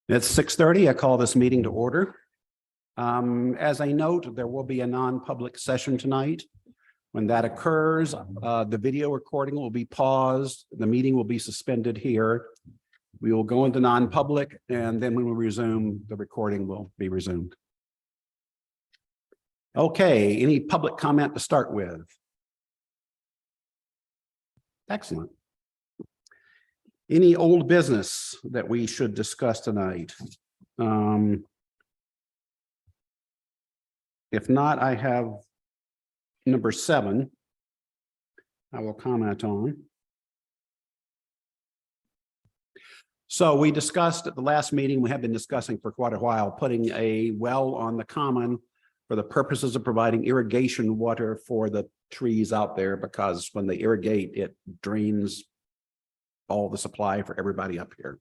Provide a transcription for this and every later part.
It's 6:30. I call this meeting to order. As a note, there will be a non-public session tonight. When that occurs, the video recording will be paused. The meeting will be suspended here. We will go into non-public, and then when we resume, the recording will be resumed. Okay, any public comment to start with? Excellent. Any old business that we should discuss tonight? If not, I have number 7. I will comment on. So we discussed at the last meeting, we have been discussing for quite a while, putting a well on the common for the purposes of providing irrigation water for the trees out there, because when they irrigate, it drains all the supply for everybody up here.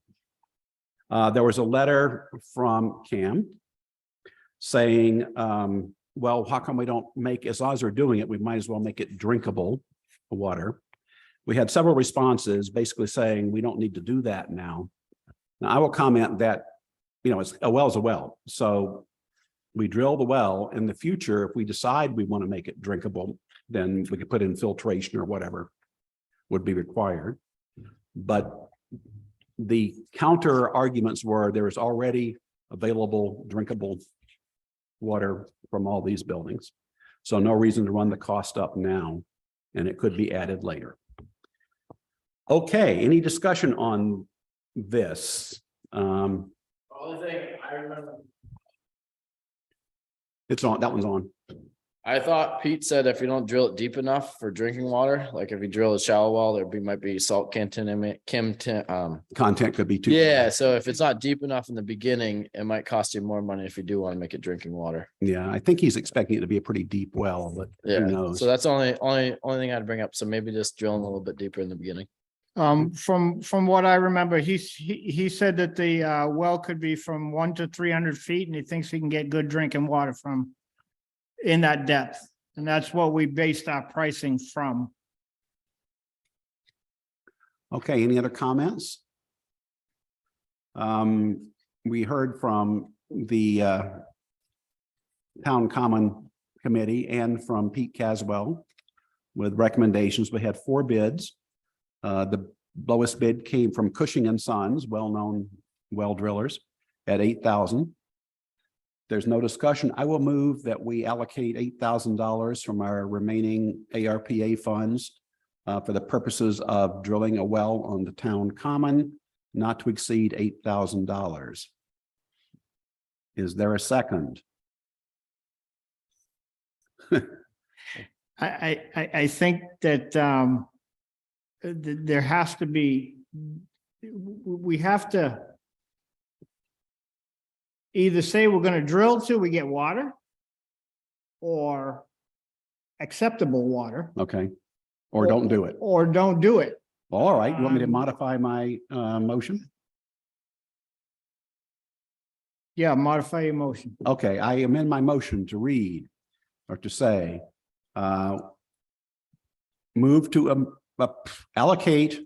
There was a letter from Cam saying, well, how come we don't make, as long as we're doing it, we might as well make it drinkable water. We had several responses basically saying we don't need to do that now. Now, I will comment that, you know, it's a well is a well. So we drill the well. In the future, if we decide we want to make it drinkable, then we could put in filtration or whatever would be required. But the counter arguments were there is already available drinkable water from all these buildings. So no reason to run the cost up now, and it could be added later. Okay, any discussion on this? Only thing I remember. It's on, that one's on. I thought Pete said if you don't drill it deep enough for drinking water, like if you drill a shallow well, might be salt content. Content could be too. Yeah, so if it's not deep enough in the beginning, it might cost you more money if you do want to make it drinking water. Yeah, I think he's expecting it to be a pretty deep well, but Yeah, who knows? so that's only thing I'd bring up. So maybe just drilling a little bit deeper in the beginning. From what I remember, he said that the well could be from 1 to 300 feet, and he thinks he can get good drinking water from in that depth, and that's what we based our pricing from. Okay, any other comments? We heard from the Town Common Committee and from Pete Caswell with recommendations. We had 4 bids. The lowest bid came from Cushing and Sons, well-known well drillers, at $8,000. There's no discussion. I will move that we allocate $8,000 from our remaining ARPA funds for the purposes of drilling a well on the town common, not to exceed $8,000. Is there a second? I think that there has to be, we have to either say we're going to drill till we get water or acceptable water. Okay. Or don't do it. Or don't do it. All right. You want me to modify my motion? Yeah, modify your motion. Okay, I amend my motion to read or to say, move to allocate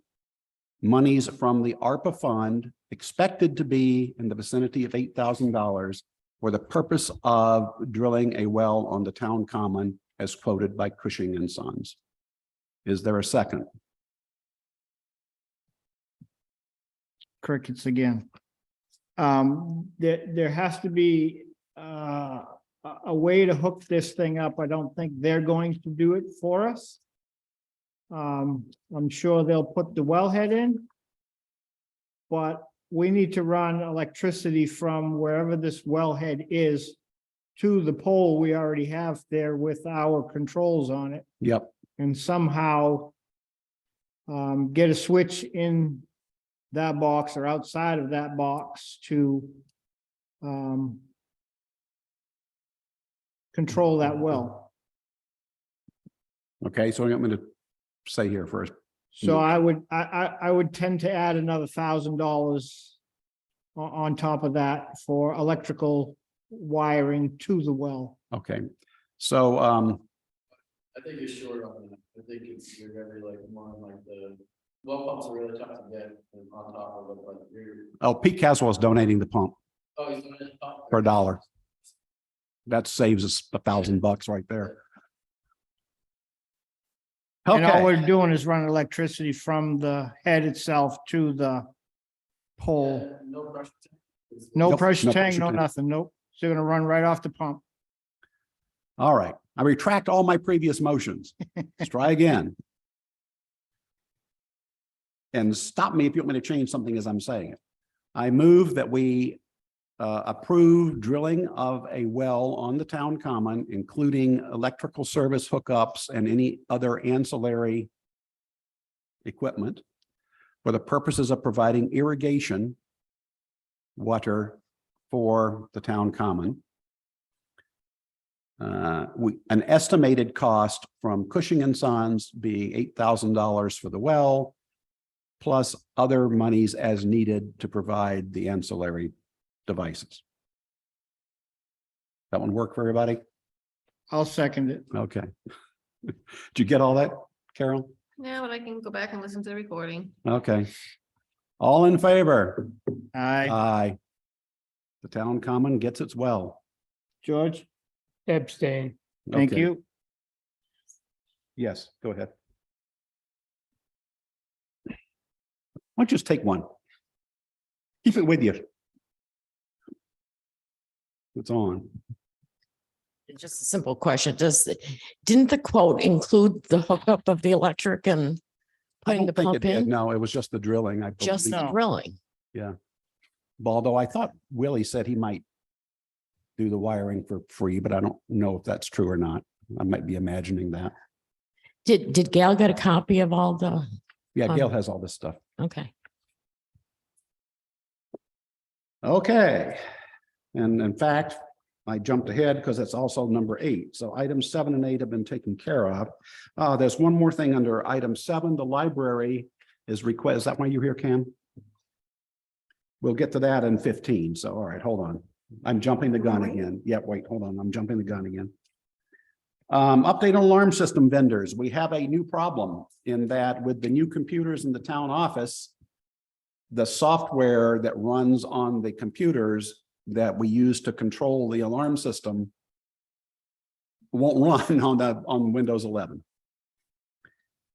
monies from the ARPA fund expected to be in the vicinity of $8,000 for the purpose of drilling a well on the town common as quoted by Cushing and Sons. Is there a second? Crickets again. There has to be a way to hook this thing up. I don't think they're going to do it for us. I'm sure they'll put the wellhead in, but we need to run electricity from wherever this wellhead is to the pole we already have there with our controls on it. Yep. And somehow get a switch in that box or outside of that box to control that well. Okay, so I'm going to say here first. So I would tend to add another $1,000 on top of that for electrical wiring to the well. Okay, so I think you're short on that. I think you're very like more on like the Well pumps are really tough to get on top of it, but you're, Oh, Pete Caswell is donating the pump oh, he's doing it top. for $1. That saves us $1,000 right there. And all Okay, we're doing is running electricity from the head itself to the pole. No pressure. No Nope, pressure no tank, pressure no tank. nothing, nope. So you're gonna run right off the pump. all right. I retract all my previous motions. Let's try again. And stop me if you want me to change something as I'm saying it. I move that we approve drilling of a well on the town common, including electrical service hookups and any other ancillary equipment for the purposes of providing irrigation water for the town common. An estimated cost from Cushing and Sons being $8,000 for the well, plus other monies as needed to provide the ancillary devices. That one work for everybody? I'll second it. Okay. Did you get all that, Carol? Yeah, but I can go back and listen to the recording. Okay. All in favor? Aye, Aye. The town common gets its well. George, Abstain. thank Okay. you. Yes, go ahead. Why don't you just take one? Keep it with you. It's on. Just a simple question. Didn't the quote include the hookup of the electric and I putting don't the think it pump did. in? No, it was just the drilling. I Just believe. No. drilling? Although I thought Willie said he might do the wiring for free, but I don't know if that's true or not. I might be imagining that. Did Gail get a copy of all the, Yeah, Gail has all this stuff. okay. Okay. And in fact, I jumped ahead because it's also number 8. So items 7 and 8 have been taken care of. There's one more thing under item 7. The library is request. Is that why you're here, Cam? We'll get to that in 15. So, all right, hold on. I'm jumping the gun again. Yeah, wait, hold on. I'm jumping the gun again. Update on alarm system vendors. We have a new problem in that with the new computers in the town office, the software that runs on the computers that we use to control the alarm system won't run on Windows 11.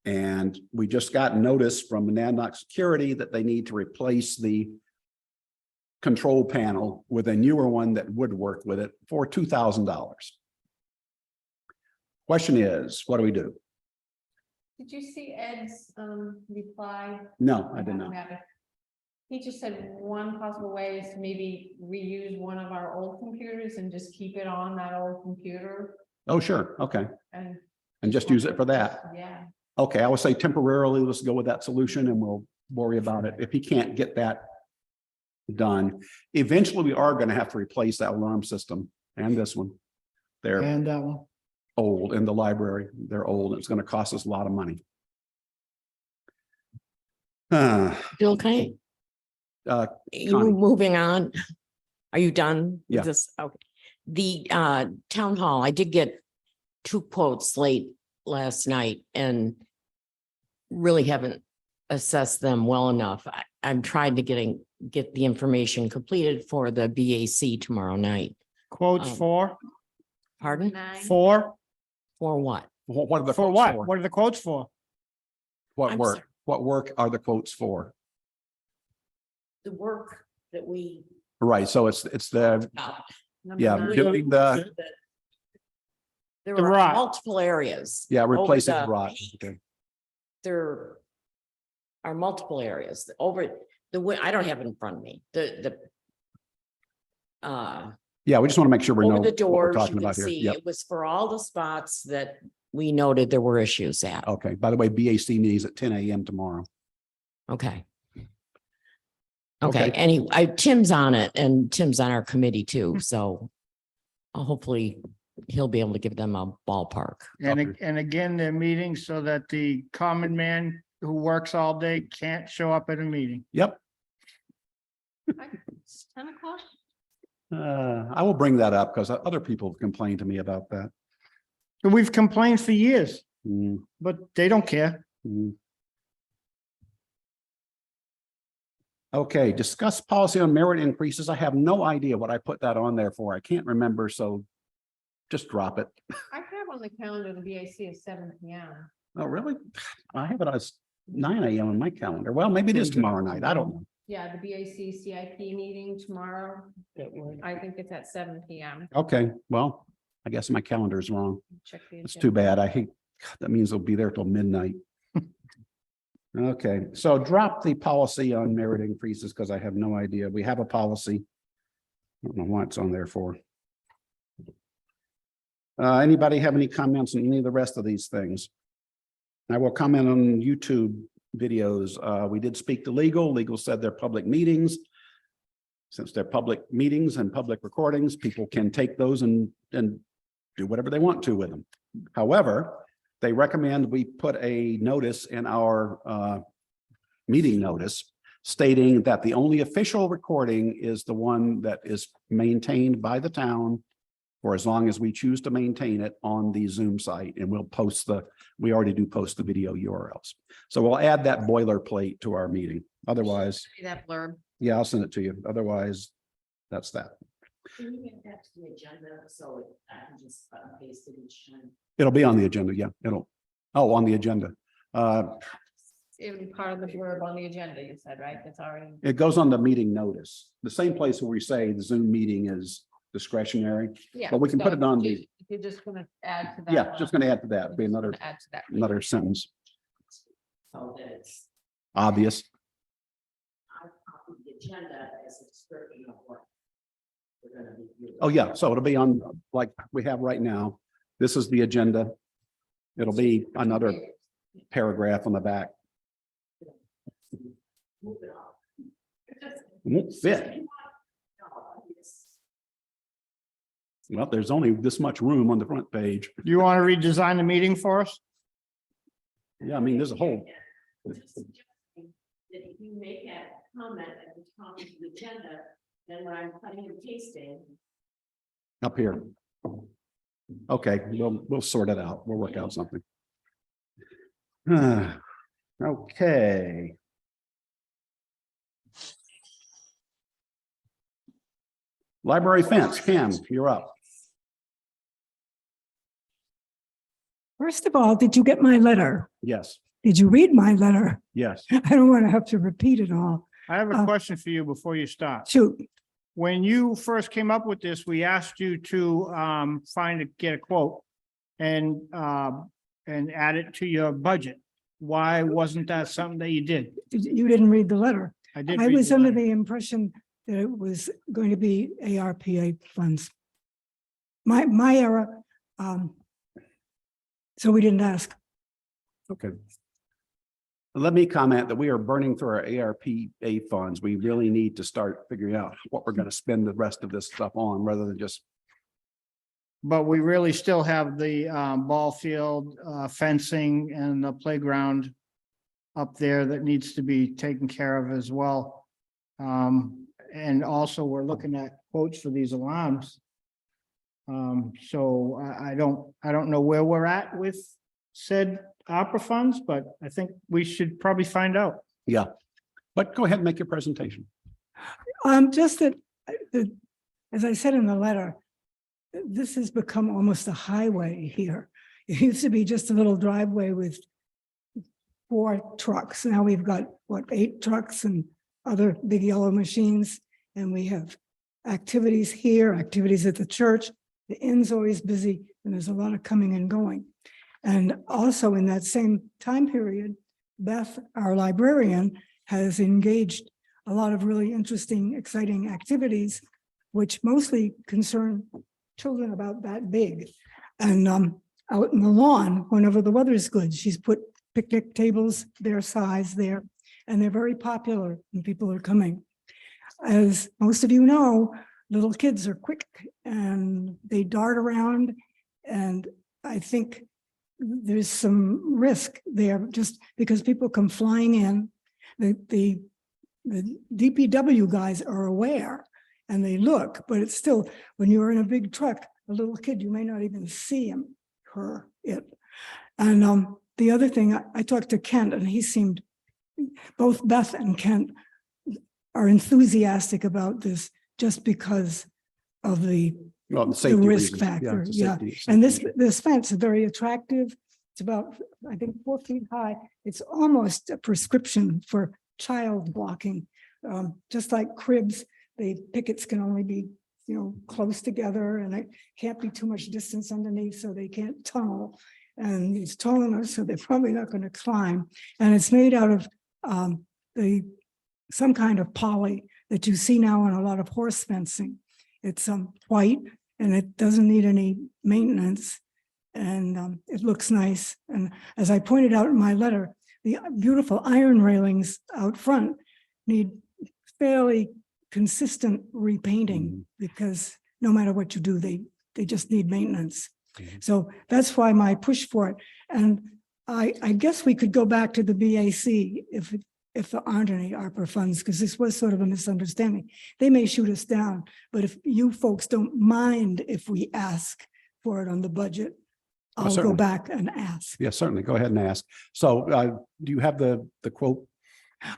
And we just got notice from Monadnock Security that they need to replace the control panel with a newer one that would work with it for $2,000. Question is, what do we do? Did you see Ed's reply? No, I did not. He just said one possible way is to maybe reuse one of our old computers and just keep it on that old computer Oh, sure. Okay. and. And just use it for that. Yeah. Okay, I would say temporarily, let's go with that solution and we'll worry about it. If he can't get that done, eventually we are going to have to replace that alarm system and this one. They're And that one. old in the library. They're old. It's going to cost us a lot of money. Bill, can you Connie. moving on? Are you done Yeah. with this? Okay. The town hall, I did get 2 quotes late last night and really haven't assessed them well enough. I'm trying to get the information completed for the BAC tomorrow night. Quotes Um, for, Pardon? 9. for, For what? What are the for quotes what? for? What are the quotes for? What I'm work? sorry. What work are the quotes for? The work that we. Right. So it's the, Number yeah, 9. doing the, There The are rock. multiple areas. yeah, over replacing the the rock. peak. Okay. There are multiple areas over I don't have it in front of me, Yeah, we just want to make sure we know over the what we're doors, you talking can about here. see, Yep. it was for all the spots that we noted there were issues at. Okay. By the way, BAC meetings at 10 a.m. tomorrow. Okay. Okay. Okay, Tim's on it and Tim's on our committee too, so hopefully he'll be able to give them a ballpark. And again, they're meeting so that the common man who works all day can't show up at a meeting. Yep. It's 10 o'clock. I will bring that up because other people have complained to me about that. And we've complained for years, Mm, but they don't care. mm. Okay, discuss policy on merit increases. I have no idea what I put that on there for. I can't remember, so just drop it. I have on the calendar, the BAC is 7 PM. Oh, really? I have it as 9 AM on my calendar. Well, maybe it is tomorrow night. I don't know. Yeah, the BAC CIP meeting tomorrow. I think it's at 7 PM. Okay, well, I guess my calendar is wrong. Check the. It's too bad. I hate, that means it'll be there till midnight. Okay, so drop the policy on merit increases because I have no idea. We have a policy. I don't know what it's on there for. Anybody have any comments on any of the rest of these things? I will comment on YouTube videos. We did speak to legal. Legal said they're public meetings. Since they're public meetings and public recordings, people can take those and do whatever they want to with them. However, they recommend we put a notice in our meeting notice stating that the only official recording is the one that is maintained by the town for as long as we choose to maintain it on the Zoom site, and we'll post we already do post the video URLs. So we'll add that boilerplate to our meeting. Otherwise, See that blurb. yeah, I'll send it to you. Otherwise, that's that. Can you get that to the agenda so I can just paste it each time? It'll be on the agenda. Yeah, on the agenda. It would be part of the blurb on the agenda, you said, right? That's already. It goes on the meeting notice, the same place where we say the Zoom meeting is discretionary. Yeah. But we can put it on the, You're just gonna add to that. yeah, just going to add to that, be another Add to that. sentence, So that it's, obvious. I copy the agenda as a description of what we're gonna be doing. Oh, yeah, so it'll be on, like we have right now. This is the agenda. It'll be another paragraph on the back. Move it off. It won't fit. Well, there's only this much room on the front page. You want to redesign the meeting for us? Yeah, I mean, there's a whole, Just suggesting that if you make that comment at the top of the agenda, then when I'm cutting and pasting, up here. Okay, we'll sort it out. We'll work out something. Okay. Library fence, Cam, you're up. First of all, did you get my letter? Yes, Did you read my letter? yes. I don't want to have to repeat it all. I have a question for you before you start. Shoot, When you first came up with this, we asked you to get a quote and add it to your budget. Why wasn't that something that you did? you didn't read the letter. I did. I read was the under letter. the impression that it was going to be ARPA funds. My error. So we didn't ask. Okay. Let me comment that we are burning through our ARPA funds. We really need to start figuring out what we're going to spend the rest of this stuff on rather than just, But we really still have the ball field fencing and the playground up there that needs to be taken care of as well. And also we're looking at quotes for these alarms. So I don't know where we're at with said ARPA funds, but I think we should probably find out. yeah. But go ahead and make your presentation. Just that, as I said in the letter, this has become almost a highway here. It used to be just a little driveway with 4 trucks. Now we've got, 8 trucks and other big yellow machines. And we have activities here, activities at the church. The inn's always busy and there's a lot of coming and going. And also in that same time period, Beth, our librarian, has engaged a lot of really interesting, exciting activities, which mostly concern children about that big. And out in the lawn, whenever the weather's good, she's put picnic tables their size there, and they're very popular and people are coming. As most of you know, little kids are quick and they dart around, and I think there's some risk there just because people come flying in. The DPW guys are aware and they look, but it's still, when you're in a big truck, a little kid, you may not even see him, her, it. And the other thing, I talked to Kent and he seemed, both Beth and Kent are enthusiastic about this just because of the Well, the safety risk reasons. factor, it's a yeah. safety- And safety this fence is very attractive. It's about, I think, 4 feet high. It's almost a prescription for child blocking. Just like cribs, the pickets can only be, close together, and it can't be too much distance underneath, so they can't tunnel. And it's tall enough, so they're probably not going to climb. And it's made out of some kind of poly that you see now on a lot of horse fencing. It's white, and it doesn't need any maintenance, and it looks nice. And as I pointed out in my letter, the beautiful iron railings out front need fairly consistent repainting, because no matter what you do, they just need maintenance. Mhm. So that's why my push for it. And I guess we could go back to the BAC if there aren't any ARPA funds, because this was sort of a misunderstanding. They may shoot us down, but if you folks don't mind if we ask for it on the budget, I'll go certainly. back and ask. Yeah, certainly. Go ahead and ask. So do you have the quote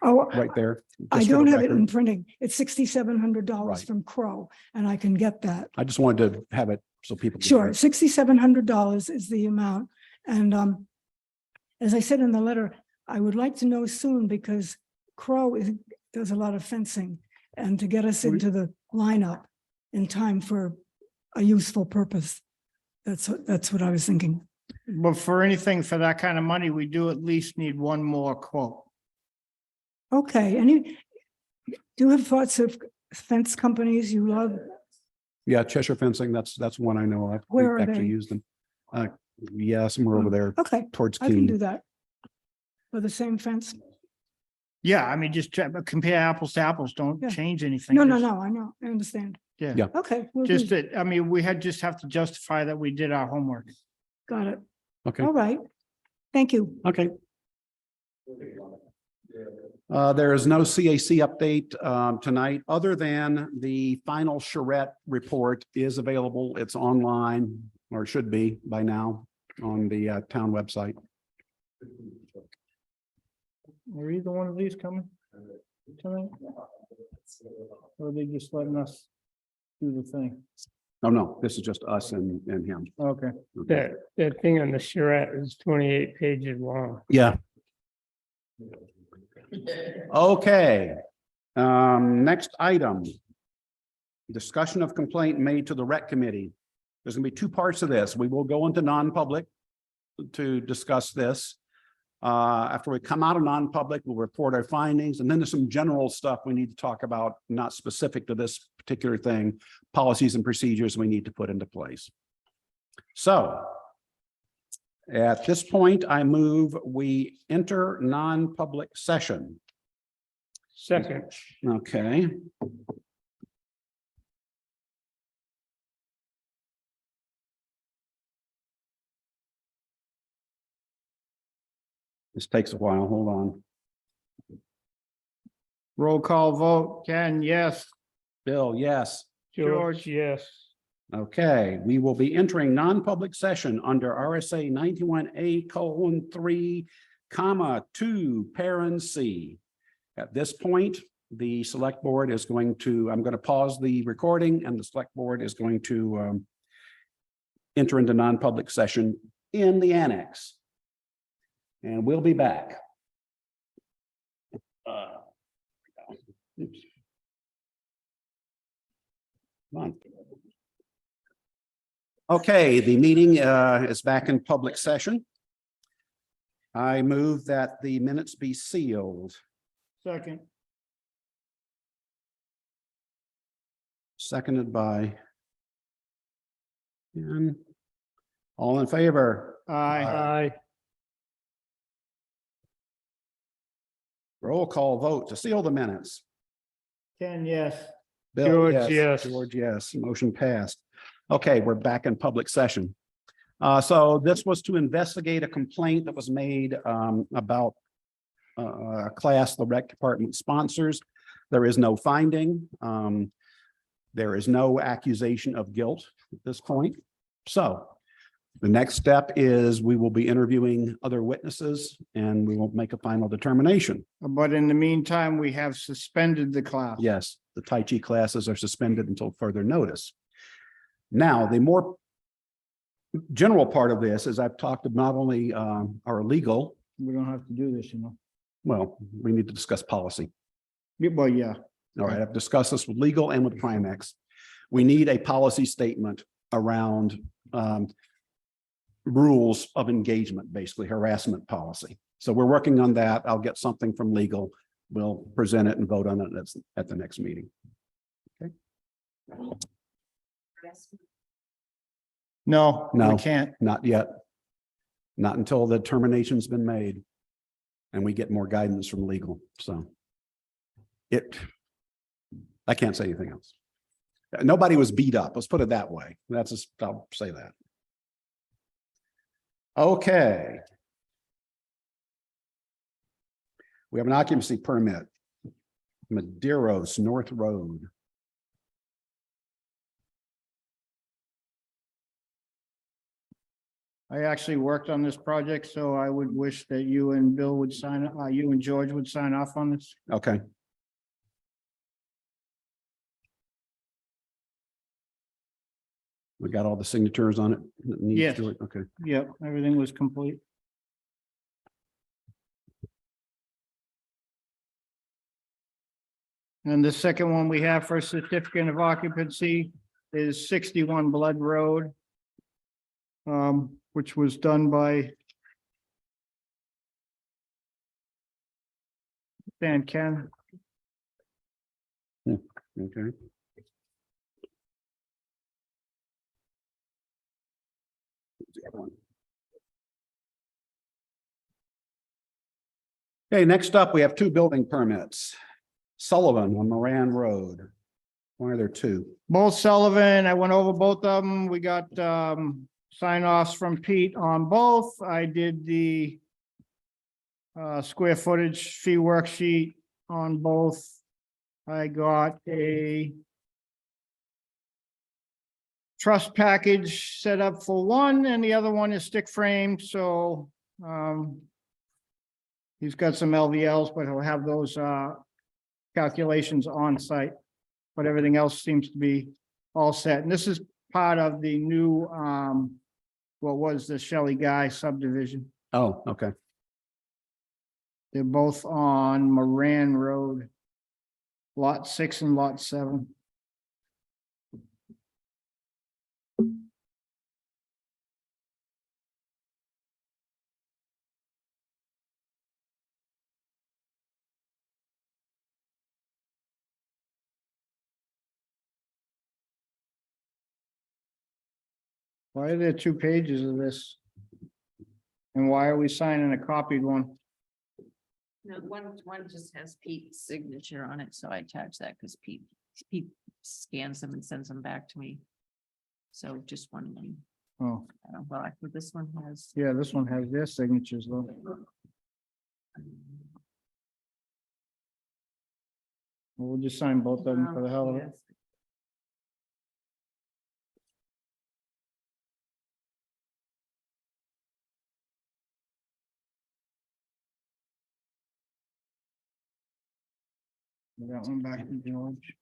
Oh, right there? I Just for the don't have it record? in printing. It's $6,700 Right. from Crow, and I can get that. I just wanted to have it so people. can Sure, hear. $6,700 is the amount. And as I said in the letter, I would like to know soon, because Crow does a lot of fencing, and to get us into the lineup in time for a useful purpose. That's what I was thinking. But for anything for that kind of money, we do at least need one more quote. Okay, and do you have thoughts of fence companies you love? Yeah, Cheshire Fencing, that's one I know of. Where We've are actually they? used them. Yeah, somewhere over there Okay, towards I can do Keene. that. For the same fence? Yeah, I mean, just compare apples to apples. Don't Yeah. change anything. No, Just- I know, I understand. Yeah. Yeah. Okay, we'll do. Just that, I mean, we just have to justify that we did our homework. Got it. Okay, All right. Thank you. okay. There is no CAC update tonight, other than the final charrette report is available. It's online, or should be by now, on the town website. Are either one of these coming tonight? Or are they just letting us do the thing? Oh, no, this is just us and him. Okay. Okay. That thing on the charrette is 28 pages long. Yeah. Okay. Next item. Discussion of complaint made to the rec committee. There's gonna be two parts of this. We will go into non-public to discuss this. After we come out of non-public, we'll report our findings, and then there's some general stuff we need to talk about, not specific to this particular thing, policies and procedures we need to put into place. So at this point, I move we enter non-public session. Second, Okay. This takes a while. Hold on. Roll call vote. Ken, yes. Bill, yes. George, yes. Okay, we will be entering non-public session under RSA 91A:3, 2, parent C. At this point, the select board is going to, I'm going to pause the recording, and the select board is going to enter into non-public session in the annex. And we'll be back. Oops. Come on. Okay, the meeting is back in public session. I move that the minutes be sealed. Second. Seconded by Ken. All in favor? Aye. Aye. Roll call vote to seal the minutes. Ken, yes. Bill, George, yes. George, yes. Motion passed. Okay, we're back in public session. So this was to investigate a complaint that was made about a class the rec department sponsors. There is no finding. There is no accusation of guilt at this point. So The next step is we will be interviewing other witnesses and we will make a final determination. But in the meantime, we have suspended the class. Yes, the Tai Chi classes are suspended until further notice. Now, the more general part of this is I've talked to not only our legal, We don't have to do this, you know. well, we need to discuss policy. Yeah, well, yeah, All right, I've discussed this with legal and with Primex. We need a policy statement around rules of engagement, basically harassment policy. So we're working on that. I'll get something from legal. We'll present it and vote on it at the next meeting. no, No. we can't. Not yet. Not until the termination's been made. And we get more guidance from legal, so. I can't say anything else. Nobody was beat up, let's put it that way. That's just, I'll say that. Okay. We have an occupancy permit. Madeiros North Road. I actually worked on this project, so I would wish that you and Bill would sign, you and George would sign off on this. Okay. We got all the signatures on it? that needs Yes. to it? Okay. Yep, everything was complete. And the second one we have for certificate of occupancy is 61 Blood Road. Which was done by Dan Ken. Okay. Okay, next up, we have two building permits. Sullivan on Moran Road. Why are there two? Both Sullivan, I went over both of them. We got sign offs from Pete on both. I did the square footage fee worksheet on both. I got a truss package set up for one and the other one is stick frame, so he's got some LVLs, but he'll have those calculations on site. But everything else seems to be all set. And this is part of the new what was the Shelley Guy subdivision. Oh, okay. They're both on Moran Road, lot 6 and lot 7. Why are there 2 pages of this? And why are we signing a copied one? No, one just has Pete's signature on it, so I attach that because Pete scans them and sends them back to me. So just one, Oh, well, this one has. yeah, this one has their signatures though. We'll just sign both of them for the hell of it. That one back to George.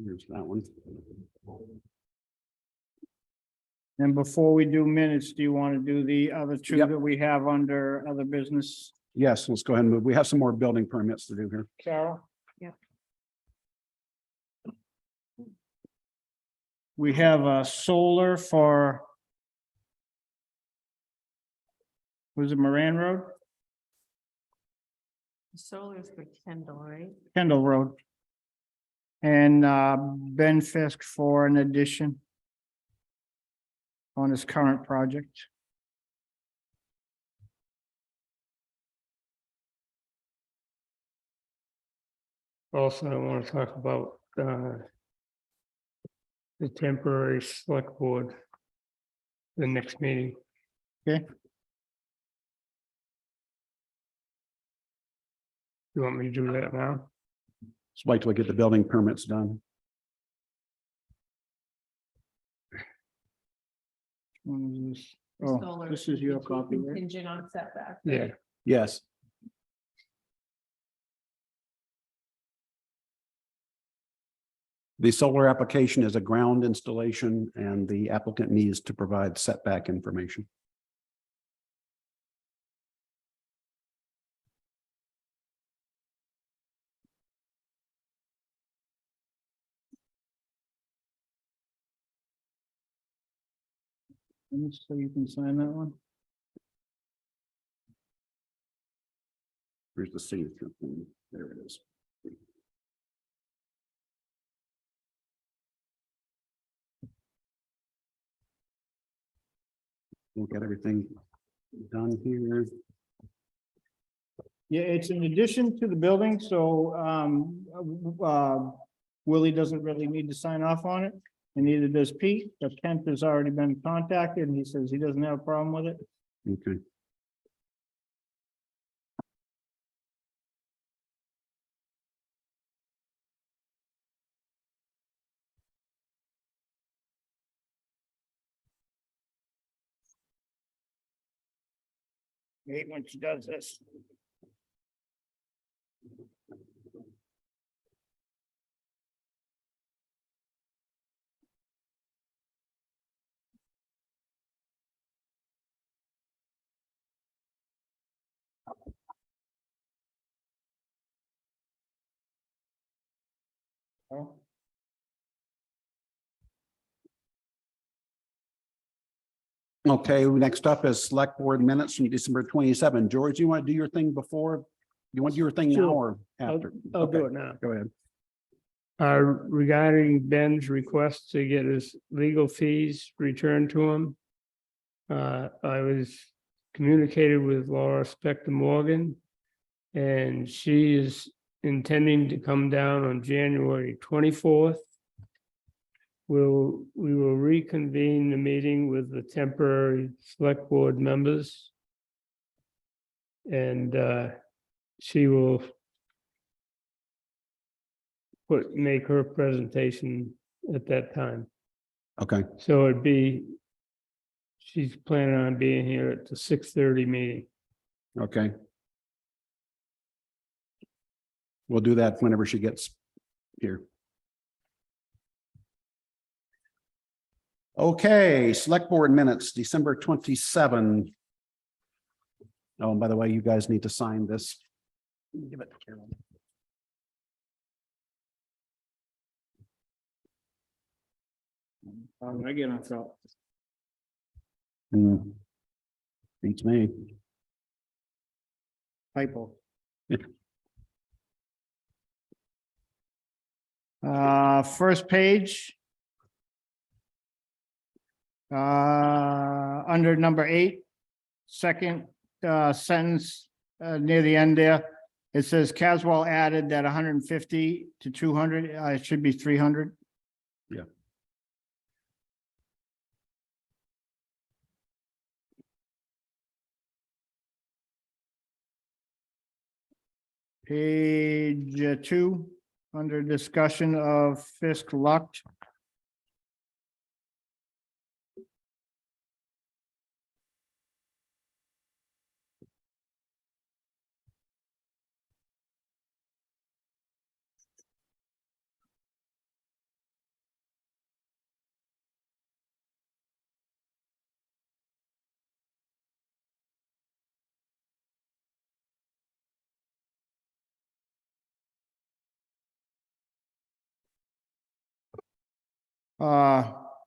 Here's that one. And before we do minutes, do you want to do the other 2 Yep. that we have under other business? Yes, let's go ahead and move. We have some more building permits to do here. Carol? Yep. we have a solar for. Was it Moran Road? Solar's for Kendall, right? Kendall Road. And Ben Fisk for an addition on his current project. Also, I want to talk about the temporary select board, the next meeting. Okay. You want me to do that now? Just wait till we get the building permits done. One is this. The Oh, solar this is your would be copy, right? Contingent on setback. Yeah. right? Yes. The solar application is a ground installation and the applicant needs to provide setback information. So you can sign that one. Here's the signature. There it is. We'll get everything done here. Yeah, it's in addition to the building, so Willie doesn't really need to sign off on it. And neither does Pete, but Kent has already been contacted and he says he doesn't have a problem with it. Okay. I hate when she does this. Oh. Okay, next up is select board minutes from December 27. George, you want to do your thing before? You want to do your thing now or after? I'll do Okay, it now. Go ahead. Regarding Ben's request to get his legal fees returned to him. I was communicated with Laura Spector Morgan. And she is intending to come down on January 24th. We will reconvene the meeting with the temporary select board members. And she will make her presentation at that time. Okay, So she's planning on being here at the 6:30 meeting. okay. We'll do that whenever she gets here. Okay, select board minutes, December 27. Oh, and by the way, you guys need to sign this. Give it to Carol. I get on top. Beats me. Typo. First page. Under number 8, second sentence near the end there. It says Caswell added that 150 to 200, it should be 300. Yeah. Page 2, under discussion of Fisk Lucht.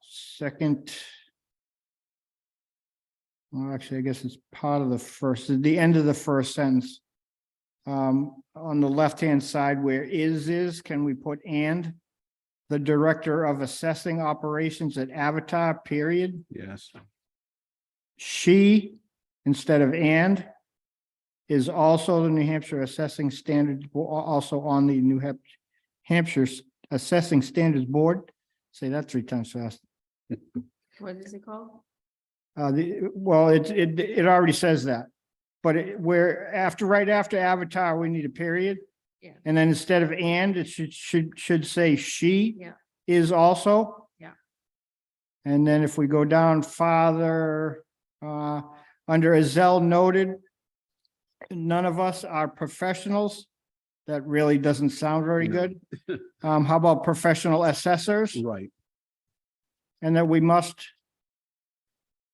second. Well, actually, I guess it's part of the first, the end of the first sentence. On the left-hand side where is, can we put and? The Director of Assessing Operations at Avatar, period. Yes. She, instead of and, is also the New Hampshire Assessing Standards, also on the Hampshire Assessing Standards Board. Say that 3 times fast. What is it called? Well, it already says that. But right after Avatar, we need a period. Yeah. And then instead of and, it should say she Yeah. is also. Yeah. And then if we go down farther, under Ezell noted, none of us are professionals. That really doesn't sound very good. How about professional assessors? Right. And that we must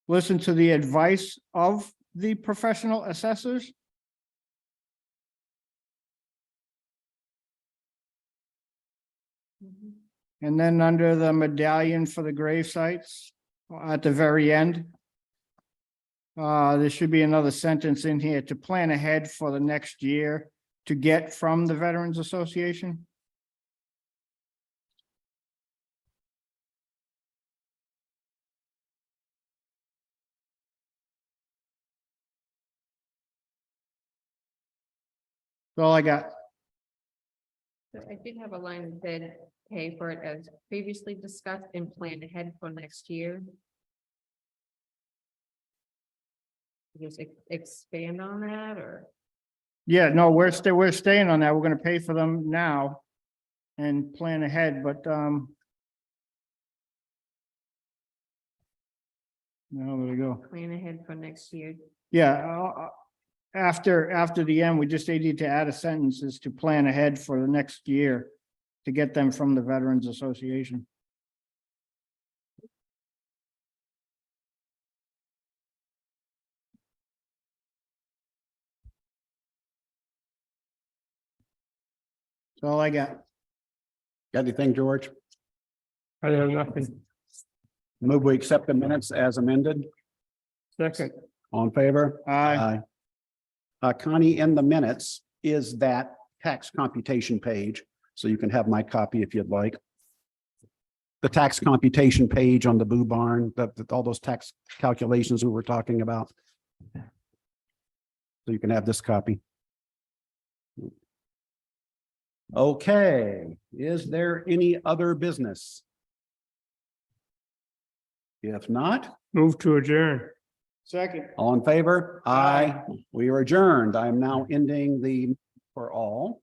listen to the advice of the professional assessors? And then under the medallion for the grave sites, at the very end, there should be another sentence in here to plan ahead for the next year to get from the Veterans Association. That's all I got. So I did have a line that said, pay for it as previously discussed and plan ahead for next year. Just expand on that, or? Yeah, no, we're staying on that. We're gonna pay for them now and plan ahead, but, now there we go. Plan ahead for next year. Yeah, after the end, we just need to add a sentence is to plan ahead for the next year to get them from the Veterans Association. That's all I got. Got anything, George? I have nothing. Move we accept the minutes as amended. Second, All in favor? Aye. Connie, in the minutes is that tax computation page, so you can have my copy if you'd like. The tax computation page on the Boo Barn, all those tax calculations we were talking about. So you can have this copy. Okay, is there any other business? If not, move to adjourn. Second. all in favor? Aye. We are adjourned. I am now ending the for all.